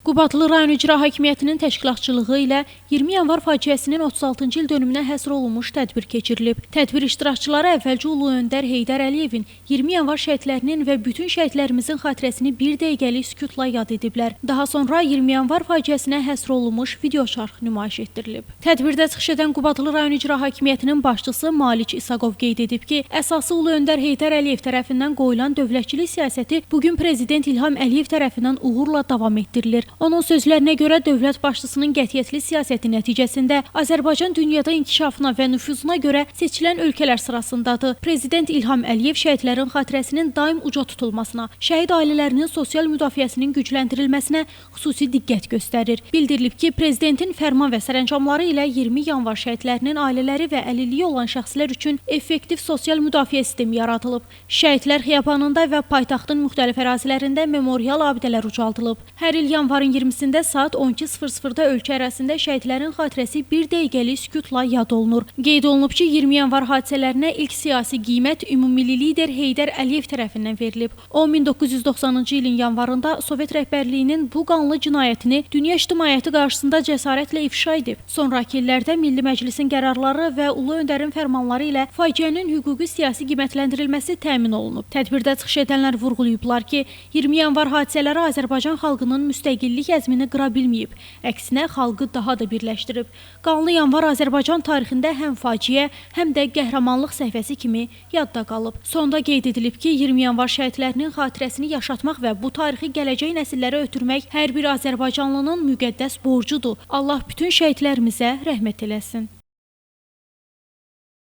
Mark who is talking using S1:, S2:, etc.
S1: Qubadlı rayon icra hakimiyyətinin təşkilatçılığı ilə 20 yanvar faciəsinin 36-cı il dönümünə həsr olunmuş tədbir keçirilib. Tədbir iştirakçıları əvvəlcə Ulu Öndər Heydər Əliyevin 20 yanvar şəhidlərinin və bütün şəhidlərimizin xatirəsini bir dəqiqəlik sükutla yad ediblər. Daha sonra 20 yanvar faciəsinə həsr olunmuş videoçarx nümayiş etdirilib. Tədbirdə çıxış edən Qubadlı rayon icra hakimiyyətinin başçısı Malik İsaqov qeyd edib ki, əsası Ulu Öndər Heydər Əliyev tərəfindən qoyulan dövlətçilik siyasəti bugün Prezident İlham Əliyev tərəfindən uğurla davam etdirilir. Onun sözlərinə görə dövlət başçısının qətiyyətli siyasəti nəticəsində Azərbaycan dünyada inkişafına və nüfuzuna görə seçilən ölkələr sırasındadır. Prezident İlham Əliyev şəhidlərin xatirəsinin daim uca tutulmasına, şəhid ailələrinin sosial müdafiəsinin gücləndirilməsinə xüsusi diqqət göstərir. Bildirilib ki, Prezidentin fərman və sərəncamları ilə 20 yanvar şəhidlərinin ailələri və əlilliyi olan şəxslər üçün effektiv sosial müdafiə sistemi yaradılıb. Şəhidlər xiyabanında və paytaxtın müxtəlif ərazilərində memorial abidələr ucaldılıb. Hər il yanvarın 20-sində saat 12:00-da ölkə ərazisində şəhidlərin xatirəsi bir dəqiqəlik sükutla yad olunur. Qeyd olunub ki, 20 yanvar hadisələrinə ilk siyasi qiymət ümummilli lider Heydər Əliyev tərəfindən verilib. O, 1990-cı ilin yanvarında Sovet rəhbərliyinin bu qanlı cinayətini dünya ictimaiyyəti qarşısında cəsarətlə ifşa edib. Sonrakı illərdə Milli Məclisin qərarları və Ulu Öndərin fərmanları ilə faciənin hüquqi siyasi qiymətləndirilməsi təmin olunub. Tədbirdə çıxış edənlər vurğulayıblar ki, 20 yanvar hadisələri Azərbaycan xalqının müstəqillik əzmini qıra bilməyib, əksinə xalqı daha da birləşdirib. Qanlı yanvar Azərbaycan tarixində həm faciə, həm də qəhrəmanlıq səhifəsi kimi yadda qalıb. Sonda qeyd edilib ki, 20 yanvar şəhidlərinin xatirəsini yaşatmaq və bu tarixi gələcək nəsillərə ötürmək hər bir azərbaycanlının müqəddəs borcudur. Allah bütün şəhidlərimizə rəhmət eləsin.